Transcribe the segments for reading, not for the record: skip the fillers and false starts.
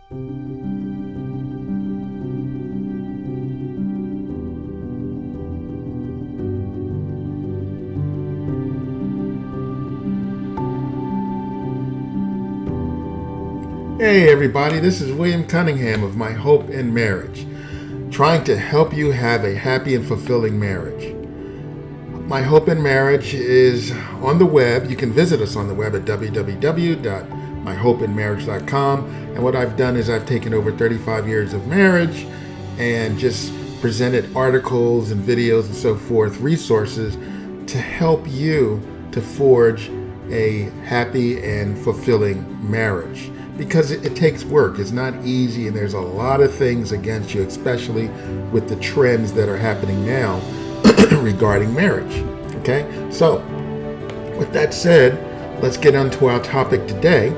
Hey everybody, this is William Cunningham of My Hope in Marriage, trying to help you have a happy and fulfilling marriage. My Hope in Marriage is on the web. You can visit us on the web at www.myhopeinmarriage.com. And what I've done is I've taken over 35 years of marriage and just presented articles and videos and so forth, resources to help you to forge a happy and fulfilling marriage. Because it takes work. It's not easy, and there's a lot of things against you, especially with the trends that are happening now regarding marriage. Okay? So, with that said, let's get on to our topic today.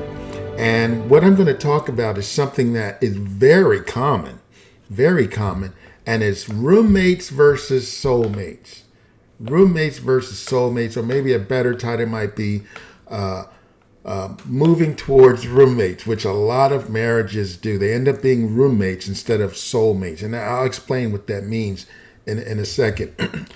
And what I'm going to talk about is something that is very common, and it's roommates versus soulmates. Roommates versus soulmates, or maybe a better title might be moving towards roommates, which a lot of marriages do. They end up being roommates instead of soulmates. And I'll explain what that means in a second.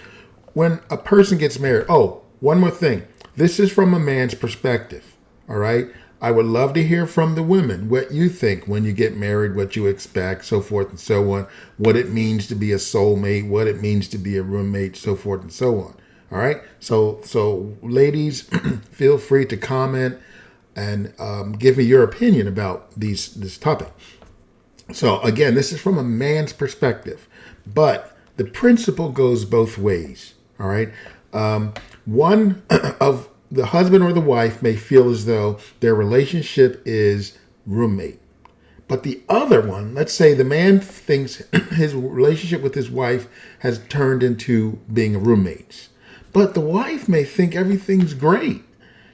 When a person gets married, one more thing. This is from a man's perspective, all right? I would love to hear from the women what you think when you get married, what you expect, so forth and so on, what it means to be a soulmate, what it means to be a roommate, so forth and so on. All right? So ladies, feel free to comment and give me your opinion about this topic. So again, this is from a man's perspective, but the principle goes both ways. All right. One of the husband or the wife may feel as though their relationship is roommate, but the other one, let's say the man thinks his relationship with his wife has turned into being roommates, but the wife may think everything's great.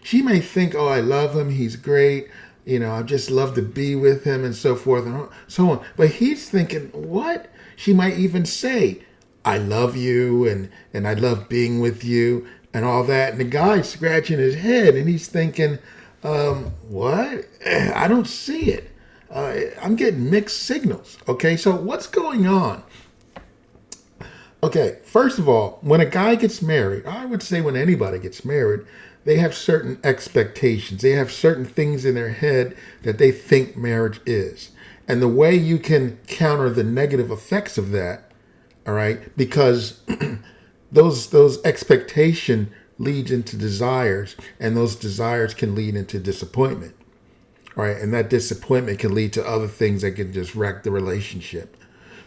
She may think, I love him, he's great, I just love to be with him and so forth and so on. But he's thinking, what? She might even say, I love you and I love being with you and all that. And the guy's scratching his head and he's thinking, what? I don't see it. I'm getting mixed signals. Okay, so what's going on? Okay, first of all, when a guy gets married, I would say when anybody gets married, they have certain expectations. They have certain things in their head that they think marriage is. And the way you can counter the negative effects of that, all right, because those expectation leads into desires, and those desires can lead into disappointment, all right? And that disappointment can lead to other things that can just wreck the relationship.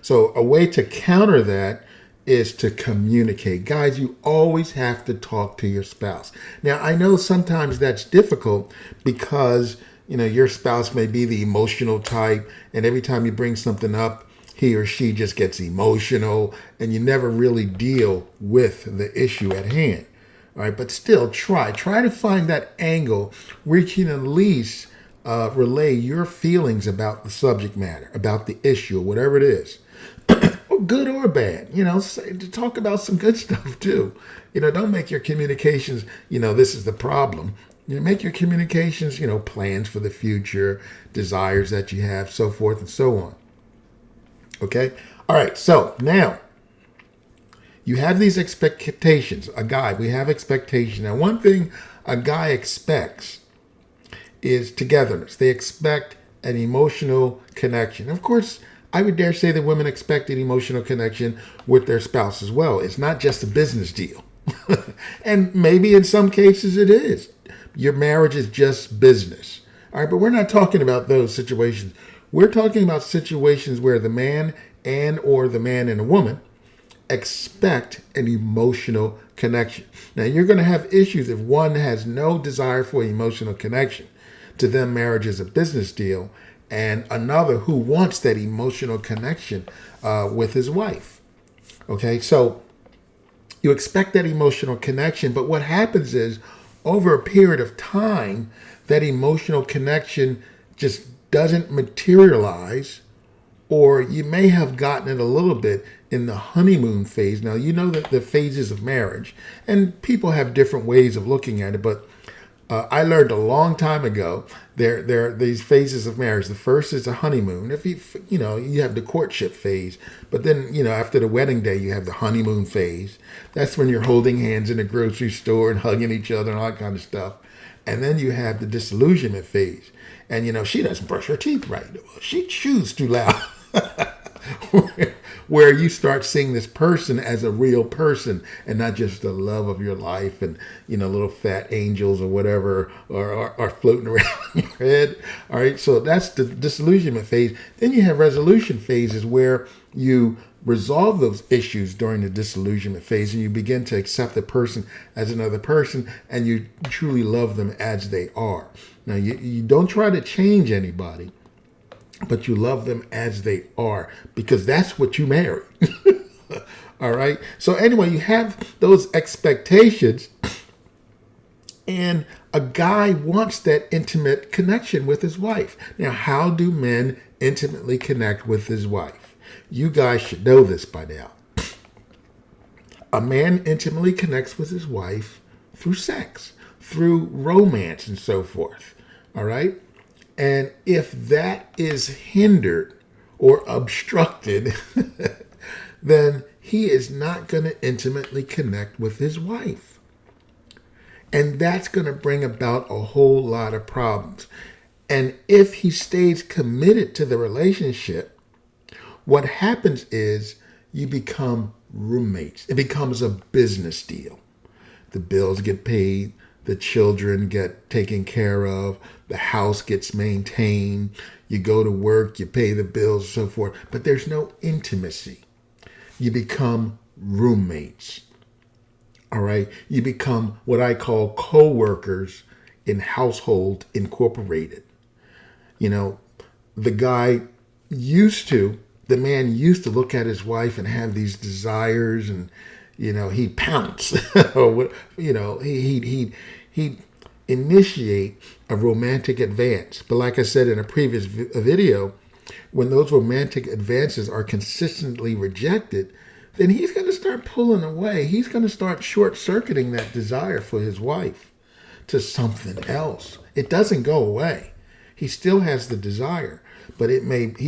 So a way to counter that is to communicate. Guys, you always have to talk to your spouse. Now, I know sometimes that's difficult because, your spouse may be the emotional type, and every time you bring something up, he or she just gets emotional, and you never really deal with the issue at hand. All right, but still try to find that angle where you can at least relay your feelings about the subject matter, about the issue, whatever it is. Good or bad, to talk about some good stuff too. Don't make your communications, this is the problem. Make your communications, plans for the future, desires that you have, so forth and so on. Okay? All right, so now you have these expectations. We have expectations. Now, one thing a guy expects is togetherness. They expect an emotional connection. Of course, I would dare say that women expect an emotional connection with their spouse as well. It's not just a business deal. And maybe in some cases it is. Your marriage is just business. All right, but we're not talking about those situations. We're talking about situations where the man or the man and a woman expect an emotional connection. Now, you're going to have issues if one has no desire for emotional connection. To them, marriage is a business deal. And another who wants that emotional connection with his wife. Okay, so you expect that emotional connection, but what happens is over a period of time, that emotional connection just doesn't materialize, or you may have gotten it a little bit in the honeymoon phase. Now, that the phases of marriage, and people have different ways of looking at it, but I learned a long time ago there are these phases of marriage. The first is a honeymoon. If you have the courtship phase, but then after the wedding day you have the honeymoon phase. That's when you're holding hands in the grocery store and hugging each other and all that kind of stuff. And then you have the disillusionment phase. And she doesn't brush her teeth right. She chews too loud. Where you start seeing this person as a real person and not just the love of your life and little fat angels or whatever are floating around in your head. All right, so that's the disillusionment phase. Then you have resolution phases where you resolve those issues during the disillusionment phase and you begin to accept the person as another person and you truly love them as they are. Now you don't try to change anybody, but you love them as they are because that's what you married. All right. So anyway, you have those expectations and a guy wants that intimate connection with his wife. Now, how do men intimately connect with his wife? You guys should know this by now. A man intimately connects with his wife through sex, through romance and so forth. All right. And if that is hindered or obstructed, then he is not going to intimately connect with his wife. And that's going to bring about a whole lot of problems. And if he stays committed to the relationship, what happens is you become roommates. It becomes a business deal. The bills get paid. The children get taken care of. The house gets maintained. You go to work, you pay the bills, and so forth. But there's no intimacy. You become roommates. All right? You become what I call co-workers in household incorporated. The man used to look at his wife and have these desires and he'd pounce, or he'd initiate a romantic advance. But like I said in a previous video, when those romantic advances are consistently rejected, then he's going to start pulling away. He's going to start short-circuiting that desire for his wife to something else. It doesn't go away. He still has the desire, but he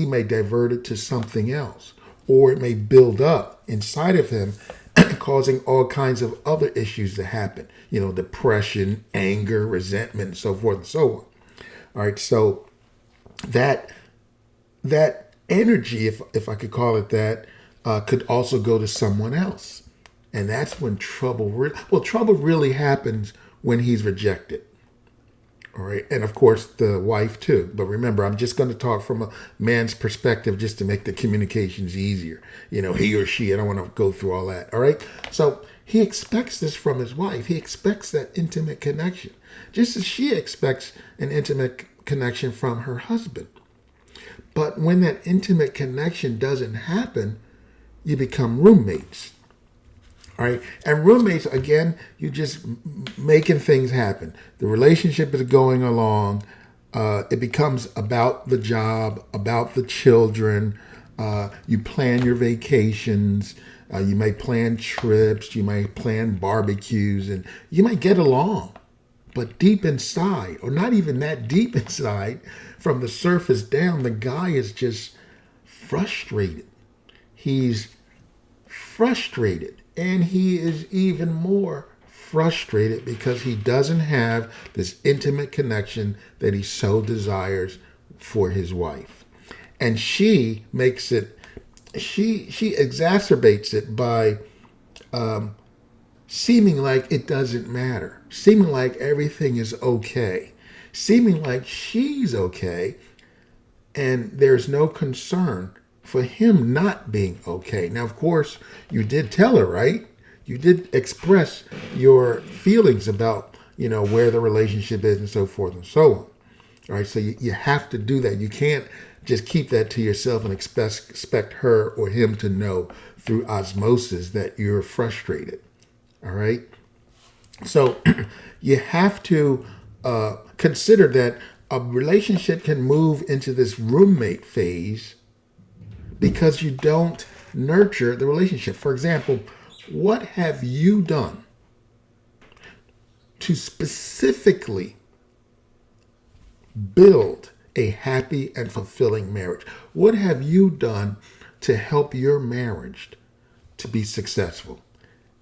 may divert it to something else, or it may build up inside of him, causing all kinds of other issues to happen. Depression, anger, resentment, and so forth and so on. All right, so that energy, if I could call it that, could also go to someone else. And that's when trouble really happens when he's rejected. All right. And of course, the wife too. But remember, I'm just going to talk from a man's perspective just to make the communications easier. He or she, I don't want to go through all that. All right. So he expects this from his wife. He expects that intimate connection, just as she expects an intimate connection from her husband. But when that intimate connection doesn't happen, you become roommates. All right. And roommates, again, you just making things happen. The relationship is going along. It becomes about the job, about the children. You plan your vacations. You may plan trips. You may plan barbecues, and you might get along. But deep inside, or not even that deep inside, from the surface down, the guy is just frustrated. He's frustrated. And he is even more frustrated because he doesn't have this intimate connection that he so desires for his wife. And she makes it, she exacerbates it by seeming like it doesn't matter, seeming like everything is okay, seeming like she's okay, and there's no concern for him not being okay. Now, of course, you did tell her, right? You did express your feelings about, where the relationship is and so forth and so on. All right, so you have to do that. You can't just keep that to yourself and expect her or him to know through osmosis that you're frustrated. All right? So you have to consider that a relationship can move into this roommate phase because you don't nurture the relationship. For example, what have you done to specifically build a happy and fulfilling marriage? What have you done to help your marriage to be successful?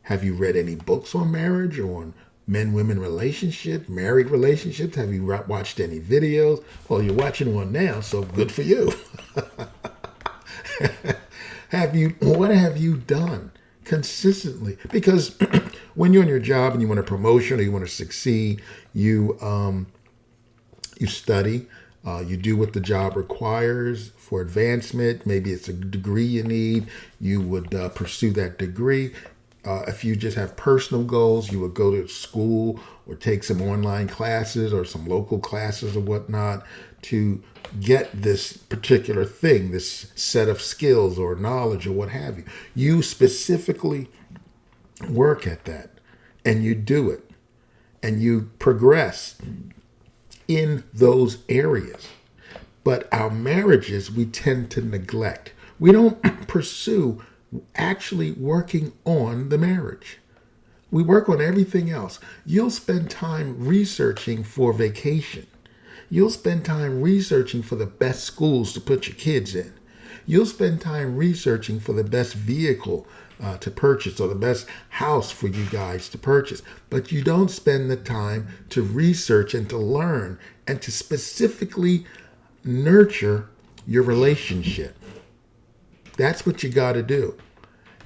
Have you read any books on marriage or on men-women relationships, married relationships? Have you watched any videos? Well, you're watching one now, so good for you. What have you done consistently? Because when you're in your job and you want a promotion or you want to succeed, you study, you do what the job requires for advancement. Maybe it's a degree you need. You would pursue that degree. If you just have personal goals, you would go to school or take some online classes or some local classes or whatnot to get this particular thing, this set of skills or knowledge or what have you. You specifically work at that and you do it and you progress in those areas. But our marriages, we tend to neglect. We don't pursue actually working on the marriage. We work on everything else. You'll spend time researching for vacation. You'll spend time researching for the best schools to put your kids in. You'll spend time researching for the best vehicle to purchase or the best house for you guys to purchase. But you don't spend the time to research and to learn and to specifically nurture your relationship. That's what you got to do.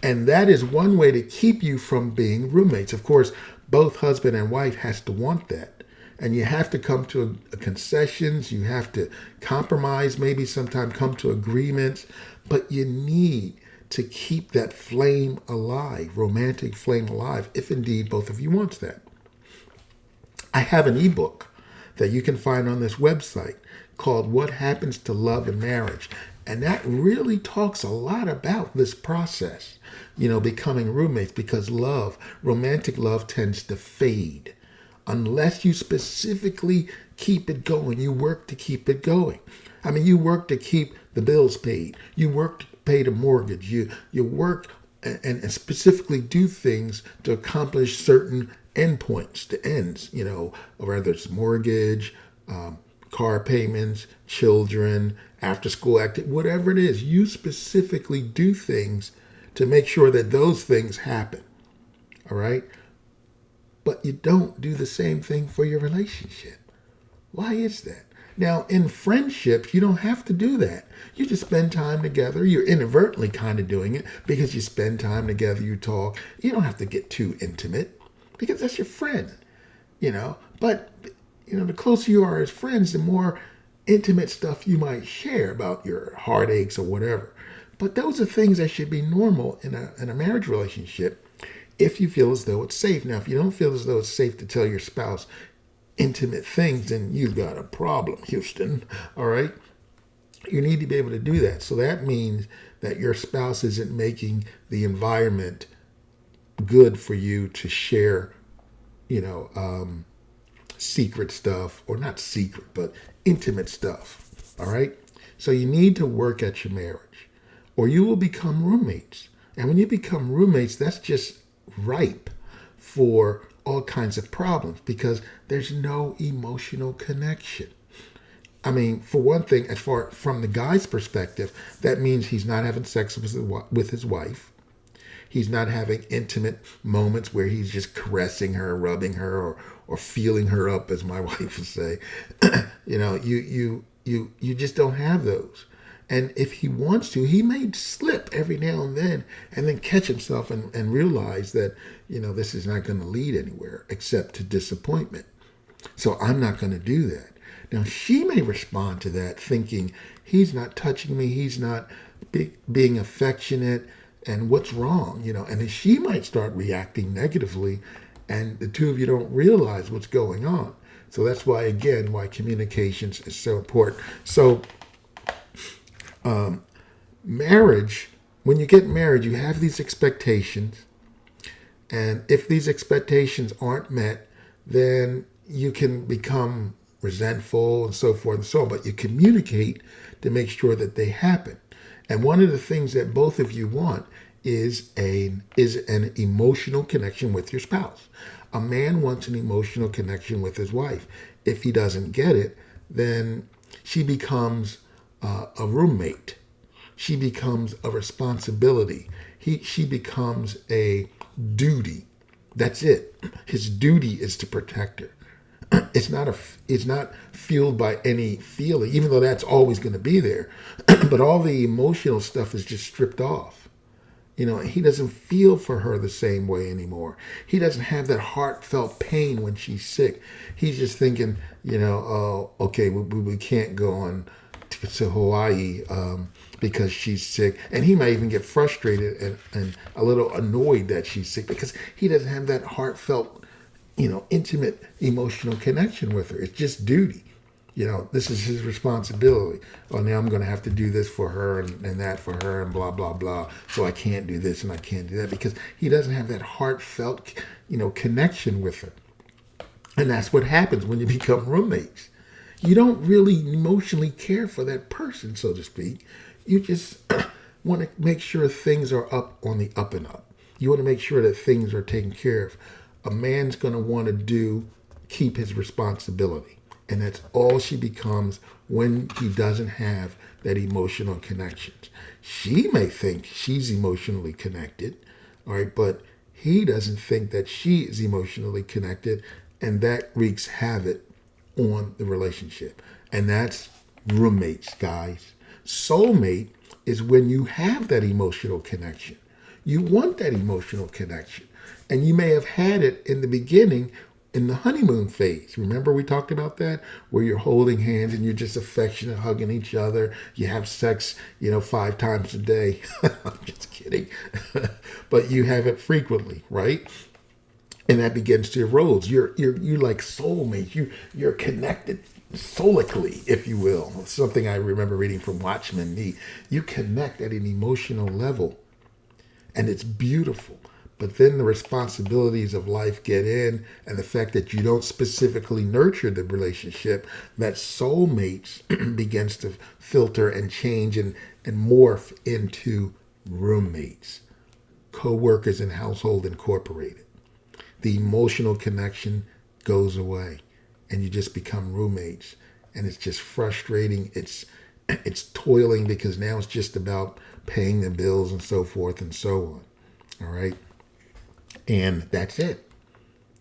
And that is one way to keep you from being roommates. Of course, both husband and wife has to want that. And you have to come to concessions. You have to compromise, maybe sometime come to agreements. But you need to keep that flame alive, romantic flame alive, if indeed both of you want that. I have an ebook that you can find on this website called What Happens to Love and Marriage. And that really talks a lot about this process, becoming roommates, because romantic love tends to fade unless you specifically keep it going. You work to keep it going. I mean, you work to keep the bills paid. You work to pay the mortgage. You work and specifically do things to accomplish certain endpoints, the ends, whether it's mortgage, car payments, children, after school activity, whatever it is, you specifically do things to make sure that those things happen. All right? But you don't do the same thing for your relationship. Why is that? Now, in friendships, you don't have to do that. You just spend time together. You're inadvertently kind of doing it because you spend time together, you talk. You don't have to get too intimate because that's your friend, But, the closer you are as friends, the more intimate stuff you might share about your heartaches or whatever. But those are things that should be normal in a marriage relationship if you feel as though it's safe. Now, if you don't feel as though it's safe to tell your spouse intimate things, then you've got a problem, Houston. All right? You need to be able to do that. So that means that your spouse isn't making the environment good for you to share, secret stuff, or not secret, but intimate stuff. All right? So you need to work at your marriage, or you will become roommates. And when you become roommates, that's just ripe for all kinds of problems because there's no emotional connection. I mean, for one thing, as far from the guy's perspective, that means he's not having sex with his wife. He's not having intimate moments where he's just caressing her, rubbing her, or feeling her up, as my wife would say. You just don't have those. And if he wants to, he may slip every now and then catch himself and realize that, this is not going to lead anywhere except to disappointment. So I'm not going to do that. Now, she may respond to that thinking, he's not touching me, he's not being affectionate, and what's wrong, and then she might start reacting negatively, and the two of you don't realize what's going on. So that's why communications is so important. So marriage, when you get married, you have these expectations, and if these expectations aren't met, then you can become resentful and so forth and so on, but you communicate to make sure that they happen. And one of the things that both of you want is an emotional connection with your spouse. A man wants an emotional connection with his wife. If he doesn't get it, then she becomes a roommate. She becomes a responsibility. She becomes a duty. That's it. His duty is to protect her. It's not fueled by any feeling, even though that's always going to be there. But all the emotional stuff is just stripped off. He doesn't feel for her the same way anymore. He doesn't have that heartfelt pain when she's sick. He's just thinking, oh, okay, we can't go on to Hawaii because she's sick. And he might even get frustrated and a little annoyed that she's sick because he doesn't have that heartfelt, intimate emotional connection with her. It's just duty. This is his responsibility. Oh, now I'm going to have to do this for her and that for her and blah, blah, blah. So I can't do this and I can't do that because he doesn't have that heartfelt, connection with her. And that's what happens when you become roommates. You don't really emotionally care for that person, so to speak. You just want to make sure things are up on the up and up. You want to make sure that things are taken care of. A man's going to want to keep his responsibility. And that's all she becomes when he doesn't have that emotional connection. She may think she's emotionally connected, all right, but he doesn't think that she is emotionally connected, and that wreaks havoc on the relationship. And that's roommates, guys. Soulmate is when you have that emotional connection. You want that emotional connection. And you may have had it in the beginning in the honeymoon phase. Remember we talked about that? Where you're holding hands and you're just affectionate, hugging each other. You have sex, 5 times a day. I'm just kidding. But you have it frequently, right? And that begins to erode. You're like soulmates. You're connected soulically, if you will. Something I remember reading from Watchmen. You connect at an emotional level. And it's beautiful. But then the responsibilities of life get in, and the fact that you don't specifically nurture the relationship, that soulmates begins to filter and change and morph into roommates, co-workers in household incorporated. The emotional connection goes away, and you just become roommates. And it's just frustrating. It's toiling because now it's just about paying the bills and so forth and so on. All right. And that's it.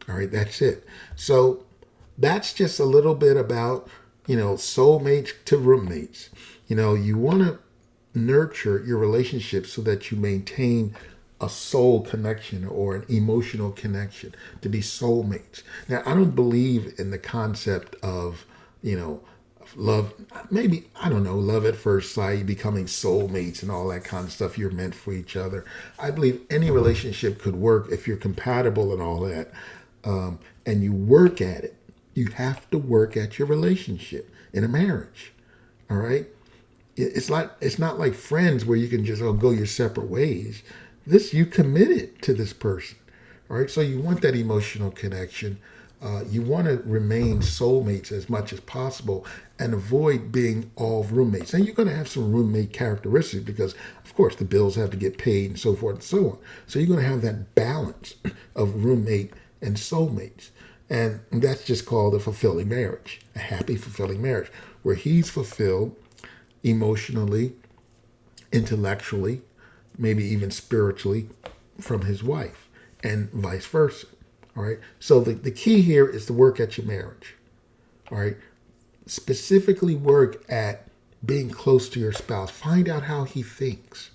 All right, that's it. So that's just a little bit about, soulmates to roommates. You want to nurture your relationship so that you maintain a soul connection or an emotional connection, to be soulmates. Now, I don't believe in the concept of, love, maybe, I don't know, love at first sight, becoming soulmates and all that kind of stuff. You're meant for each other. I believe any relationship could work if you're compatible and all that. And you work at it. You have to work at your relationship in a marriage. All right. It's not like friends where you can just go your separate ways. You committed to this person. All right. So you want that emotional connection. You want to remain soulmates as much as possible and avoid being all roommates. And you're going to have some roommate characteristics because, of course, the bills have to get paid and so forth and so on. So you're going to have that balance of roommate and soulmates. And that's just called a fulfilling marriage, a happy, fulfilling marriage, where he's fulfilled emotionally, intellectually, maybe even spiritually from his wife, and vice versa. All right. So the key here is to work at your marriage. All right. Specifically work at being close to your spouse. Find out how he thinks.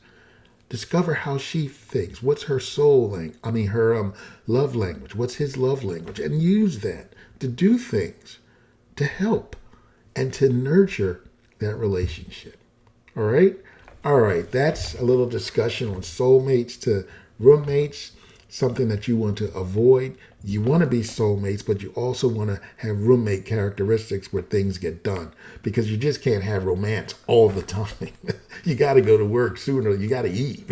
Discover how she thinks. What's her her love language? What's his love language? And use that to do things to help and to nurture that relationship. All right. All right. That's a little discussion on soulmates to roommates. Something that you want to avoid. You want to be soulmates, but you also want to have roommate characteristics where things get done, because you just can't have romance all the time. You got to go to work sooner. You got to eat.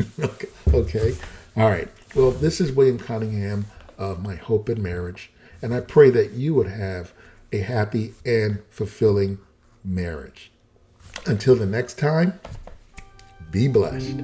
Okay. All right. Well, this is William Cunningham of My Hope in Marriage, and I pray that you would have a happy and fulfilling marriage. Until the next time, be blessed.